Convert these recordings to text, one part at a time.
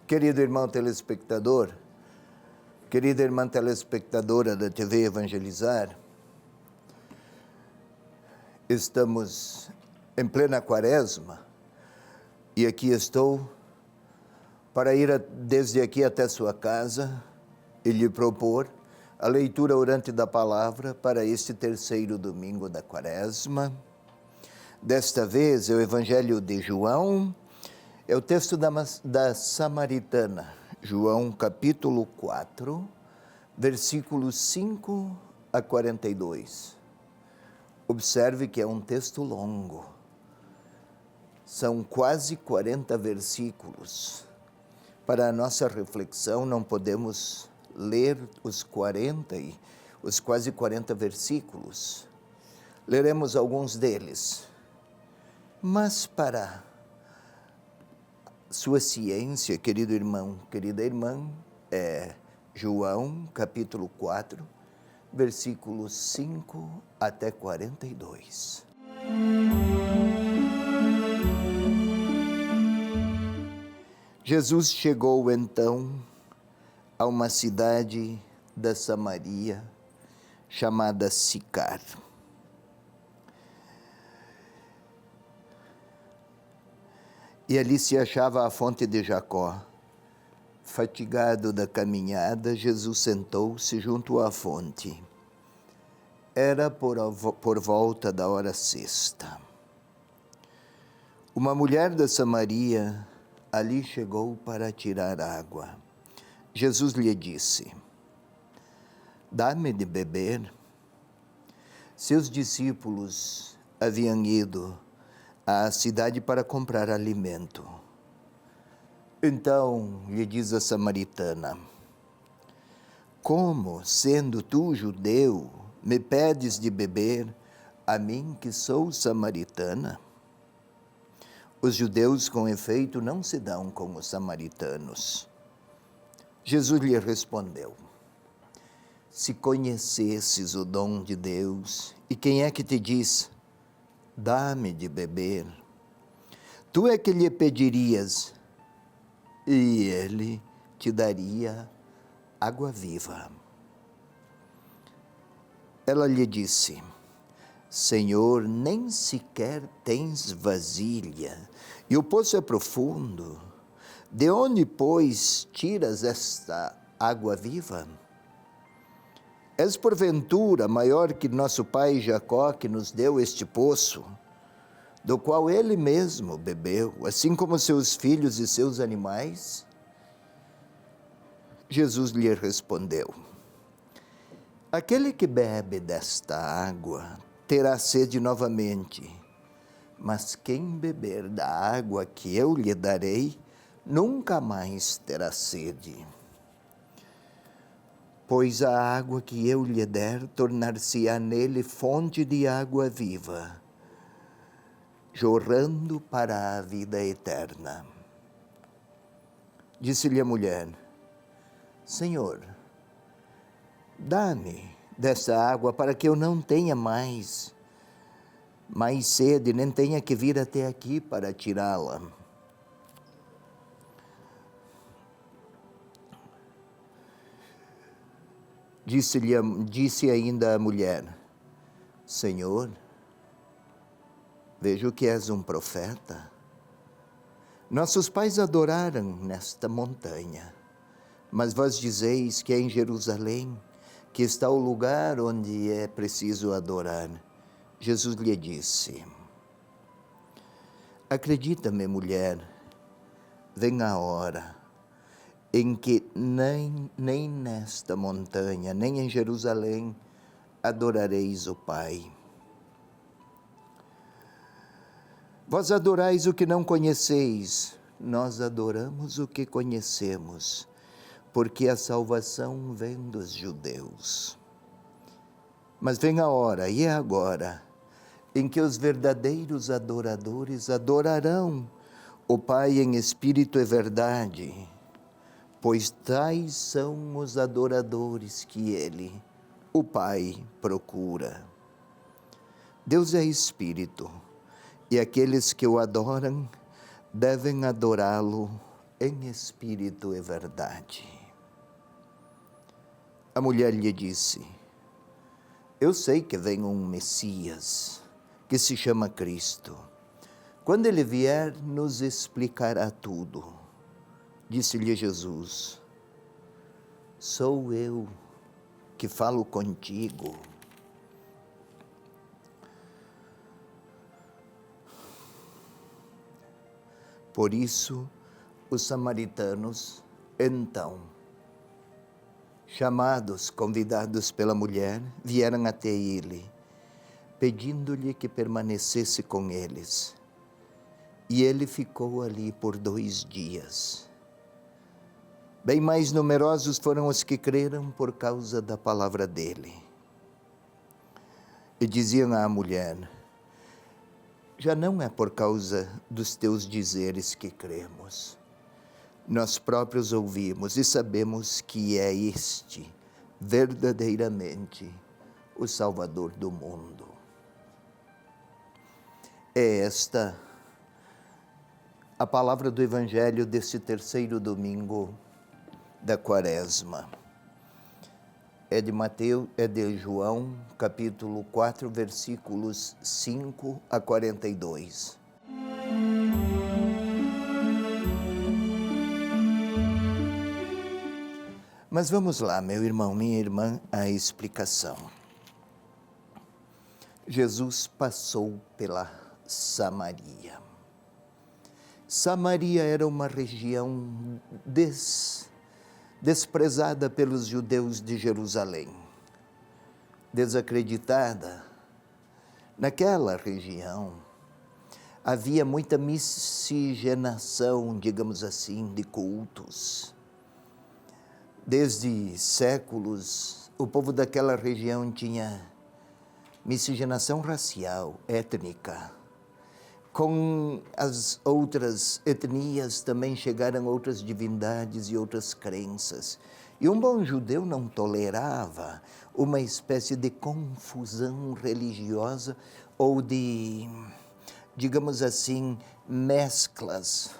Querido irmão telespectador, querida irmã telespectadora da TV Evangelizar, estamos em plena quaresma e aqui estou para ir desde aqui até sua casa e lhe propor a leitura orante da palavra para este terceiro domingo da quaresma. Desta vez é o Evangelho de João, é o texto da Samaritana, João capítulo 4, versículos 5 a 42. Observe que é um texto longo, são quase 40 versículos. Para a nossa reflexão não podemos ler os quase 40 versículos. Leremos alguns deles, mas para sua ciência, querido irmão, querida irmã, é João, capítulo 4, versículos 5 até 42. Jesus chegou então a uma cidade da Samaria chamada Sicar. E ali se achava a fonte de Jacó. Fatigado da caminhada, Jesus sentou-se junto à fonte. Era por volta da hora sexta. Uma mulher da Samaria ali chegou para tirar água. Jesus lhe disse: "Dá-me de beber." Seus discípulos haviam ido à cidade para comprar alimento. Então lhe diz a samaritana: "Como, sendo tu judeu, me pedes de beber, a mim que sou samaritana?" Os judeus, com efeito, não se dão com os samaritanos. Jesus lhe respondeu: "Se conhecesses o dom de Deus, e quem é que te diz: dá-me de beber? Tu é que lhe pedirias, e ele te daria água viva." Ela lhe disse: "Senhor, nem sequer tens vasilha, e o poço é profundo. De onde, pois, tiras esta água viva? És porventura maior que nosso pai Jacó, que nos deu este poço, do qual ele mesmo bebeu, assim como seus filhos e seus animais?" Jesus lhe respondeu: "Aquele que bebe desta água terá sede novamente, mas quem beber da água que eu lhe darei, nunca mais terá sede. Pois a água que eu lhe der tornar-se-á nele fonte de água viva, jorrando para a vida eterna." Disse-lhe a mulher: "Senhor, dá-me dessa água para que eu não tenha mais sede, nem tenha que vir até aqui para tirá-la." Disse ainda a mulher: "Senhor, vejo que és um profeta. Nossos pais adoraram nesta montanha, mas vós dizeis que é em Jerusalém que está o lugar onde é preciso adorar." Jesus lhe disse: "Acredita-me, mulher, vem a hora em que nem nesta montanha, nem em Jerusalém, adorareis o Pai. Vós adorais o que não conheceis, nós adoramos o que conhecemos, porque a salvação vem dos judeus. Mas vem a hora, e é agora, em que os verdadeiros adoradores adorarão o Pai em espírito e verdade, pois tais são os adoradores que Ele, o Pai, procura. Deus é espírito, e aqueles que o adoram devem adorá-lo em espírito e verdade. A mulher lhe disse: eu sei que vem um Messias, que se chama Cristo. Quando ele vier, nos explicará tudo. Disse-lhe Jesus: sou eu que falo contigo. Por isso, os samaritanos, então, chamados, convidados pela mulher, vieram até ele, pedindo-lhe que permanecesse com eles. E ele ficou ali por 2 dias. Bem mais numerosos foram os que creram por causa da palavra dele. E diziam à mulher: já não é por causa dos teus dizeres que cremos. Nós próprios ouvimos e sabemos que é este, verdadeiramente, o Salvador do mundo. É esta a palavra do Evangelho desse 3º domingo da Quaresma. É de João, capítulo 4, versículos 5 a 42. Mas vamos lá, meu irmão, minha irmã, a explicação. Jesus passou pela Samaria. Samaria era uma região desprezada pelos judeus de Jerusalém, desacreditada. Naquela região havia muita miscigenação, digamos assim, de cultos. Desde séculos, o povo daquela região tinha miscigenação racial, étnica. Com as outras etnias também chegaram outras divindades e outras crenças. E um bom judeu não tolerava uma espécie de confusão religiosa ou de, digamos assim, mesclas,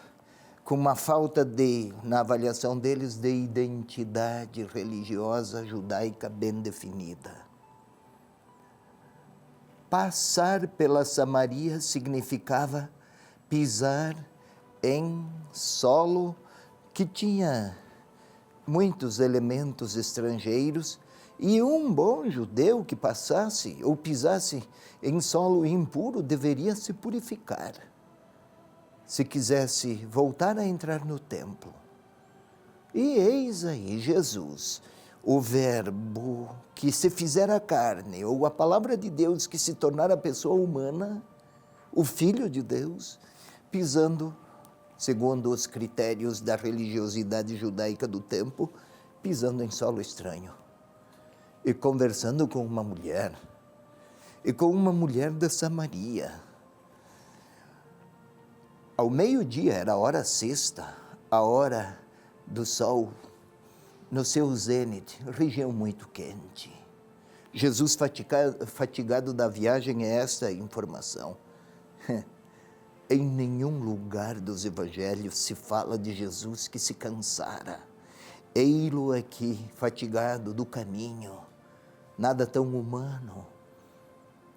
com uma falta de, na avaliação deles, de identidade religiosa judaica bem definida. Passar pela Samaria significava pisar em solo que tinha muitos elementos estrangeiros, e um bom judeu que passasse ou pisasse em solo impuro deveria se purificar, se quisesse voltar a entrar no templo. E eis aí Jesus, o Verbo que se fizera carne, ou a palavra de Deus que se tornara pessoa humana, o Filho de Deus, pisando, segundo os critérios da religiosidade judaica do tempo, pisando em solo estranho. E conversando com uma mulher, e com uma mulher da Samaria. Ao meio-dia, era a hora sexta, a hora do sol, no seu zênite, região muito quente. Jesus fatigado da viagem, é esta a informação. Em nenhum lugar dos evangelhos se fala de Jesus que se cansara. Ei-lo aqui, fatigado do caminho, nada tão humano.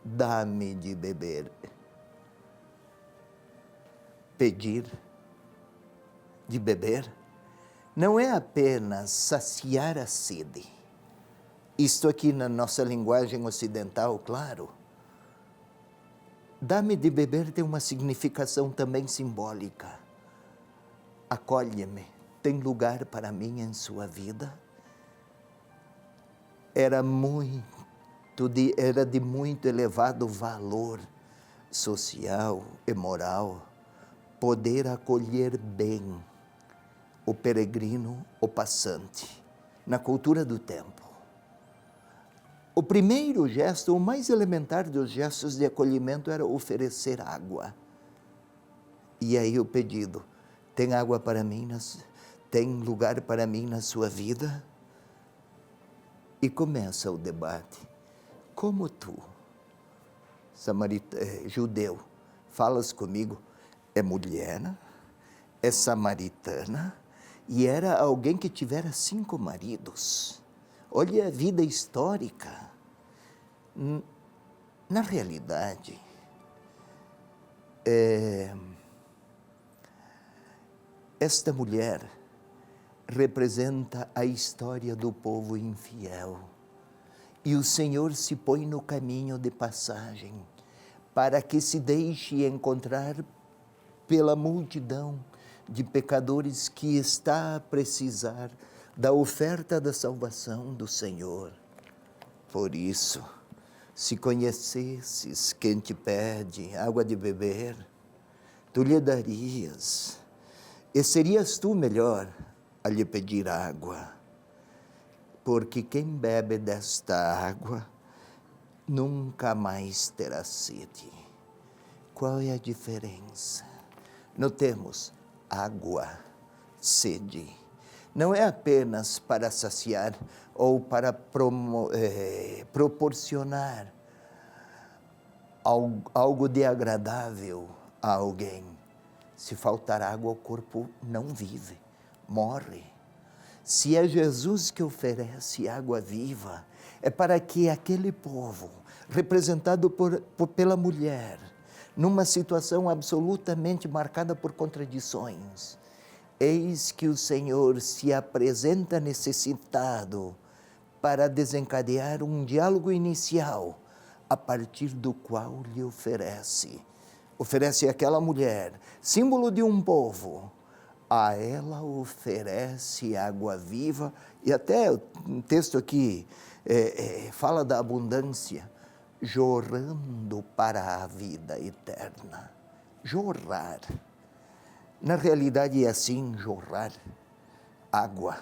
Dá-me de beber. Pedir de beber não é apenas saciar a sede. Isto aqui na nossa linguagem ocidental, claro. Dá-me de beber tem uma significação também simbólica. Acolhe-me, tem lugar para mim em sua vida? Era de muito elevado valor social e moral poder acolher bem o peregrino, o passante, na cultura do tempo. O primeiro gesto, o mais elementar dos gestos de acolhimento, era oferecer água. E aí o pedido: tem água para mim, tem lugar para mim na sua vida? E começa o debate. Como tu, judeu, falas comigo, é mulher, é samaritana e era alguém que tivera 5 maridos. Olha a vida histórica. Na realidade, esta mulher representa a história do povo infiel. E o Senhor se põe no caminho de passagem para que se deixe encontrar pela multidão de pecadores que está a precisar da oferta da salvação do Senhor. Por isso, se conhecesses quem te pede água de beber, tu lhe darias, e serias tu melhor a lhe pedir água, porque quem bebe desta água nunca mais terá sede. Qual é a diferença? Notemos, água, sede, não é apenas para saciar ou para proporcionar algo de agradável a alguém. Se faltar água, o corpo não vive, morre. Se é Jesus que oferece água viva, é para que aquele povo, representado pela mulher, numa situação absolutamente marcada por contradições, eis que o Senhor se apresenta necessitado para desencadear um diálogo inicial, a partir do qual lhe oferece àquela mulher, símbolo de um povo, a ela oferece água viva, e até o texto aqui fala da abundância, jorrando para a vida eterna. Jorrar. Na realidade é assim, jorrar. Água.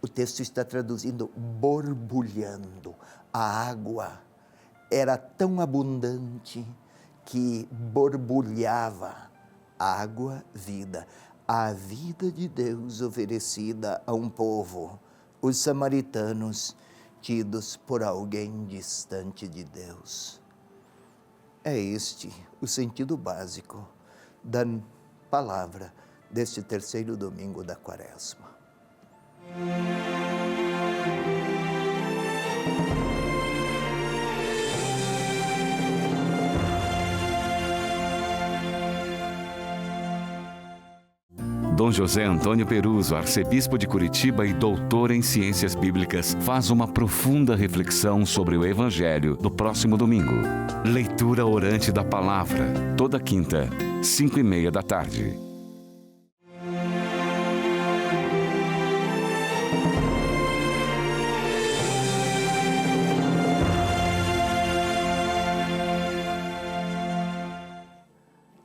O texto está traduzindo borbulhando. A água era tão abundante que borbulhava. Água, vida. A vida de Deus oferecida a um povo, os samaritanos, tidos por alguém distante de Deus. É este o sentido básico da palavra deste terceiro domingo da Quaresma. Dom José Antônio Peruso, arcebispo de Curitiba e doutor em ciências bíblicas, faz uma profunda reflexão sobre o Evangelho do próximo domingo. Leitura orante da palavra, toda quinta, 5:30 da tarde.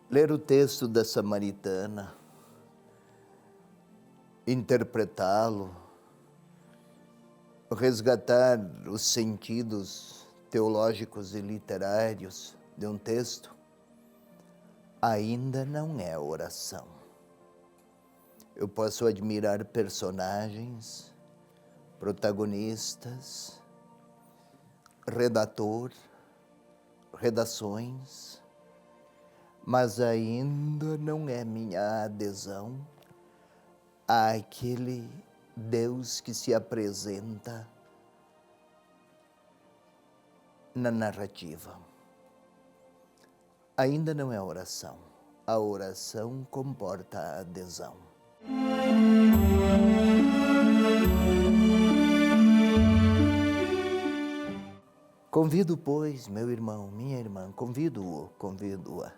Ler o texto da Samaritana, interpretá-lo, resgatar os sentidos teológicos e literários de um texto, ainda não é oração. Eu posso admirar personagens, protagonistas, redações, mas ainda não é minha adesão àquele Deus que se apresenta na narrativa. Ainda não é oração. A oração comporta a adesão. Convido, pois, meu irmão, minha irmã, convido-a.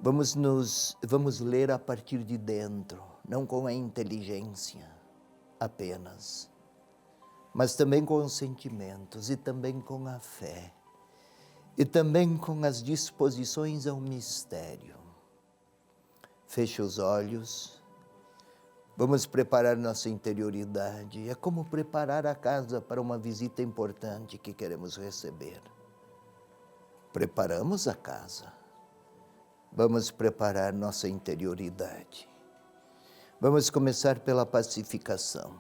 Vamos ler a partir de dentro, não com a inteligência apenas, mas também com os sentimentos e também com a fé, e também com as disposições ao mistério. Feche os olhos, vamos preparar nossa interioridade. É como preparar a casa para uma visita importante que queremos receber. Preparamos a casa. Vamos preparar nossa interioridade. Vamos começar pela pacificação.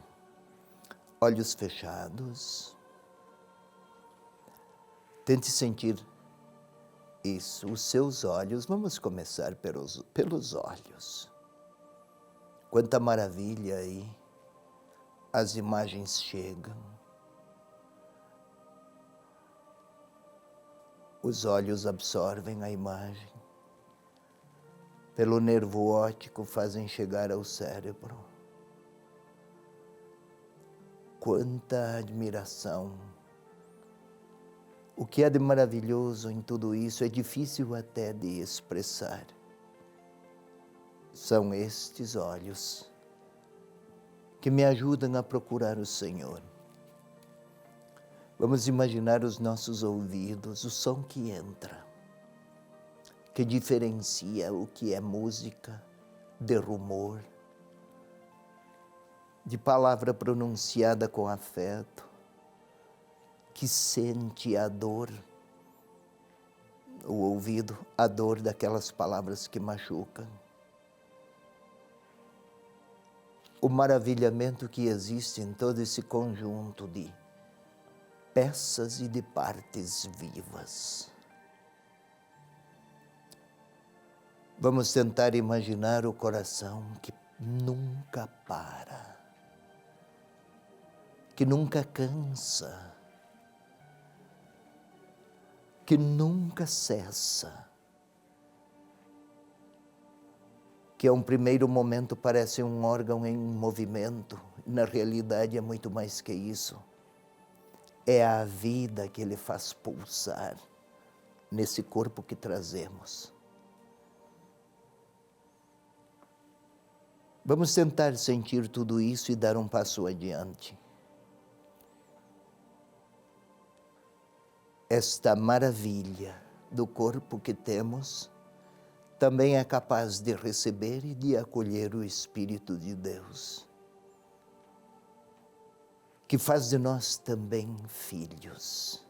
Olhos fechados. Tente sentir isso, os seus olhos. Vamos começar pelos olhos. Quanta maravilha aí. As imagens chegam. Os olhos absorvem a imagem. Pelo nervo óptico fazem chegar ao cérebro. Quanta admiração. O que há de maravilhoso em tudo isso é difícil até de expressar. São estes olhos que me ajudam a procurar o Senhor. Vamos imaginar os nossos ouvidos, o som que entra, que diferencia o que é música de rumor, de palavra pronunciada com afeto, que sente a dor, o ouvido, a dor daquelas palavras que machucam. O maravilhamento que existe em todo esse conjunto de peças e de partes vivas. Vamos tentar imaginar o coração que nunca para, que nunca cansa, que nunca cessa, que a um primeiro momento parece um órgão em movimento, e na realidade é muito mais que isso. É a vida que ele faz pulsar nesse corpo que trazemos. Vamos tentar sentir tudo isso e dar um passo adiante. Esta maravilha do corpo que temos também é capaz de receber e de acolher o Espírito de Deus, que faz de nós também filhos,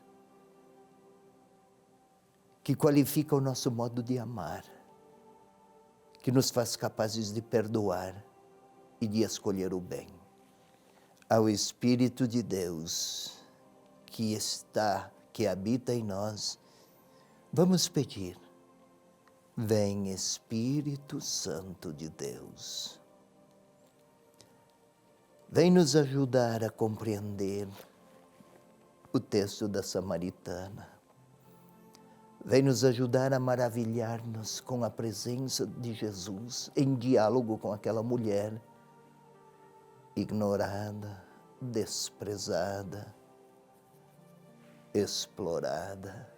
que qualifica o nosso modo de amar, que nos faz capazes de perdoar e de escolher o bem. Ao Espírito de Deus que habita em nós, vamos pedir: vem Espírito Santo de Deus. Vem nos ajudar a compreender o texto da Samaritana. Vem nos ajudar a maravilhar-nos com a presença de Jesus em diálogo com aquela mulher ignorada, desprezada, explorada.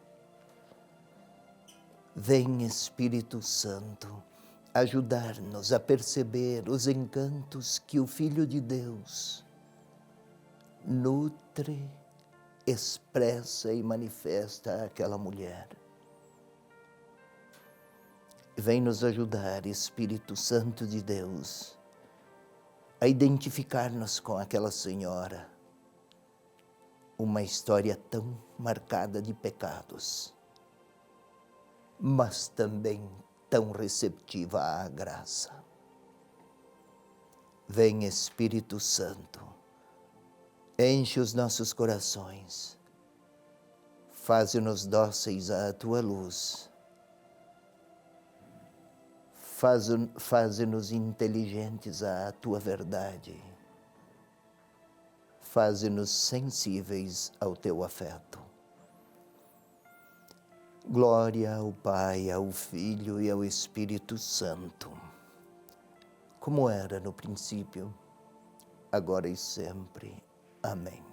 Vem Espírito Santo ajudar-nos a perceber os encantos que o Filho de Deus nutre, expressa e manifesta àquela mulher. Vem nos ajudar, Espírito Santo de Deus, a identificar-nos com aquela senhora, uma história tão marcada de pecados, mas também tão receptiva à graça. Vem Espírito Santo, enche os nossos corações, faze-nos dóceis à Tua luz, faze-nos inteligentes à Tua verdade, faze-nos sensíveis ao Teu afeto. Glória ao Pai, ao Filho e ao Espírito Santo, como era no princípio, agora e sempre. Amém.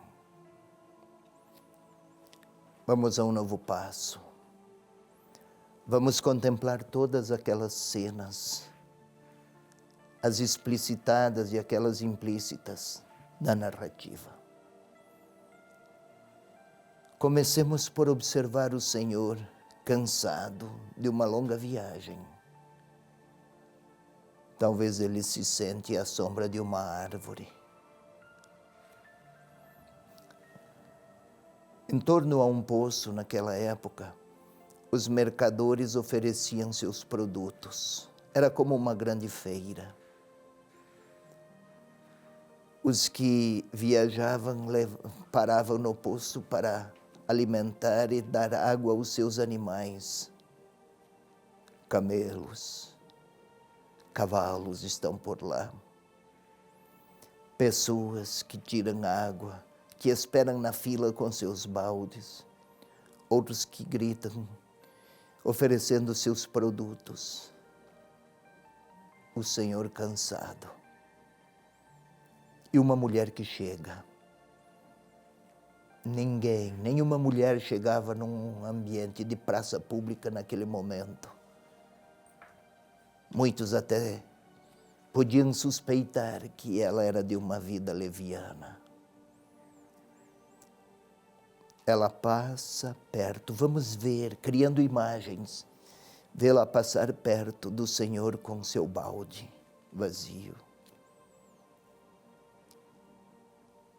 Vamos a um novo passo. Vamos contemplar todas aquelas cenas, as explicitadas e aquelas implícitas da narrativa. Comecemos por observar o Senhor cansado de uma longa viagem. Talvez ele se sente à sombra de uma árvore. Em torno a um poço, naquela época, os mercadores ofereciam seus produtos. Era como uma grande feira. Os que viajavam paravam no poço para alimentar e dar água aos seus animais. Camelos, cavalos estão por lá. Pessoas que tiram água, que esperam na fila com seus baldes, outros que gritam, oferecendo seus produtos. O Senhor cansado. E uma mulher que chega. Nenhuma mulher chegava num ambiente de praça pública naquele momento. Muitos até podiam suspeitar que ela era de uma vida leviana. Ela passa perto, vamos ver, criando imagens, vê-la passar perto do Senhor com seu balde vazio.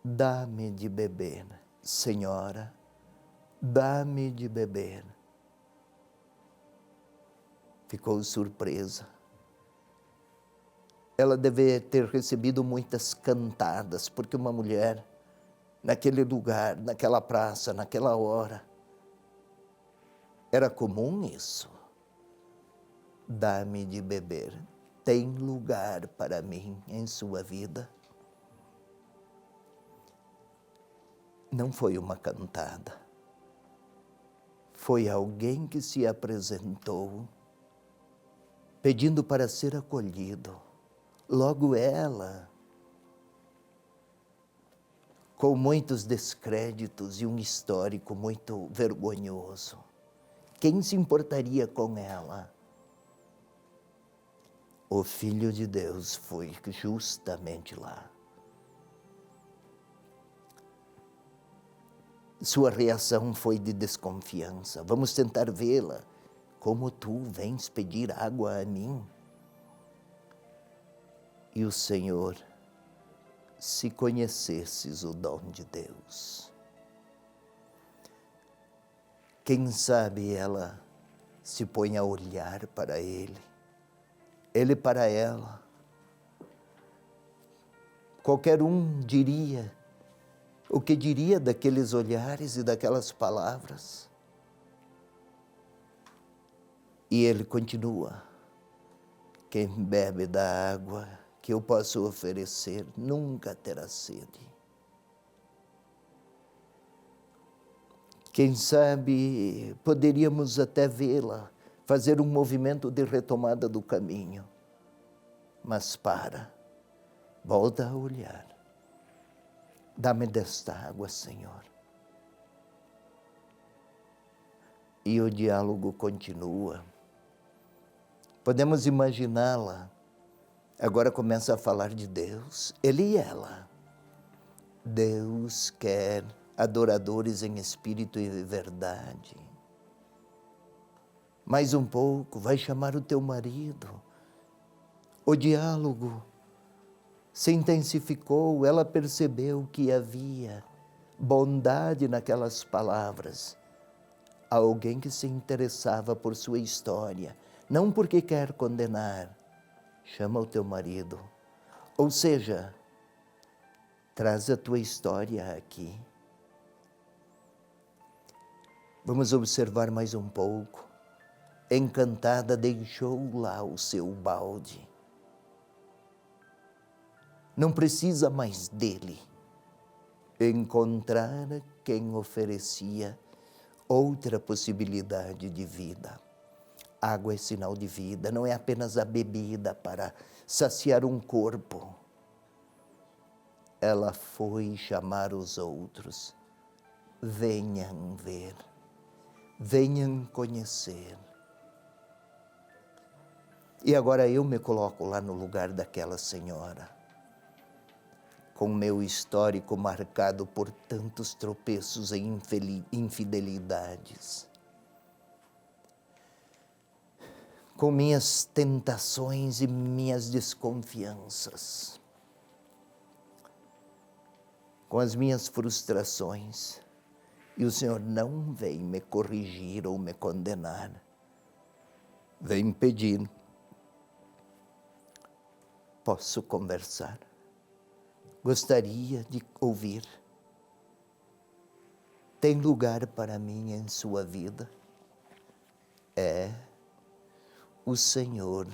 Dá-me de beber, Senhora, dá-me de beber. Ficou surpresa. Ela deve ter recebido muitas cantadas, porque uma mulher, naquele lugar, naquela praça, naquela hora, era comum isso. Dá-me de beber. Tem lugar para mim em sua vida? Não foi uma cantada. Foi alguém que se apresentou, pedindo para ser acolhido. Logo ela, com muitos descréditos e um histórico muito vergonhoso. Quem se importaria com ela? O Filho de Deus foi justamente lá. Sua reação foi de desconfiança. Vamos tentar vê-la. Como tu vens pedir água a mim? E o Senhor, se conhecesses o dom de Deus, quem sabe ela se põe a olhar para ele para ela. Qualquer um diria, o que diria daqueles olhares e daquelas palavras? E ele continua: quem bebe da água que eu posso oferecer nunca terá sede. Quem sabe poderíamos até vê-la fazer um movimento de retomada do caminho. Mas volta a olhar. Dá-me desta água, Senhor. E o diálogo continua. Podemos imaginá-la. Agora começa a falar de Deus, ele e ela. Deus quer adoradores em espírito e verdade. Mais um pouco, vai chamar o teu marido. O diálogo se intensificou, ela percebeu que havia bondade naquelas palavras. Alguém que se interessava por sua história, não porque quer condenar. Chama o teu marido. Ou seja, traz a tua história aqui. Vamos observar mais um pouco. Encantada, deixou lá o seu balde. Não precisa mais dele. Encontrar quem oferecia outra possibilidade de vida. Água é sinal de vida, não é apenas a bebida para saciar um corpo. Ela foi chamar os outros. Venham ver, venham conhecer. E agora eu me coloco lá no lugar daquela senhora, com meu histórico marcado por tantos tropeços e infidelidades, com minhas tentações e minhas desconfianças, com as minhas frustrações, e o Senhor não vem me corrigir ou me condenar, vem pedir. Posso conversar? Gostaria de ouvir. Tem lugar para mim em sua vida? O Senhor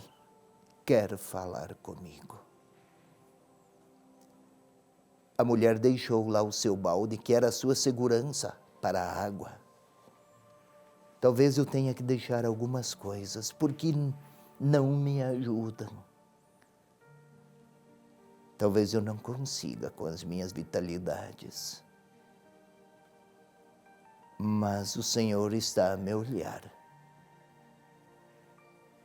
quer falar comigo. A mulher deixou lá o seu balde, que era a sua segurança para a água. Talvez eu tenha que deixar algumas coisas, porque não me ajudam. Talvez eu não consiga com as minhas vitalidades. Mas o Senhor está a me olhar.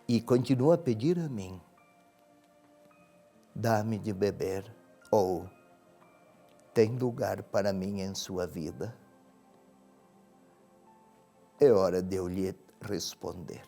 E continua a pedir a mim: dá-me de beber, ou tem lugar para mim em sua vida? É hora de eu lhe responder.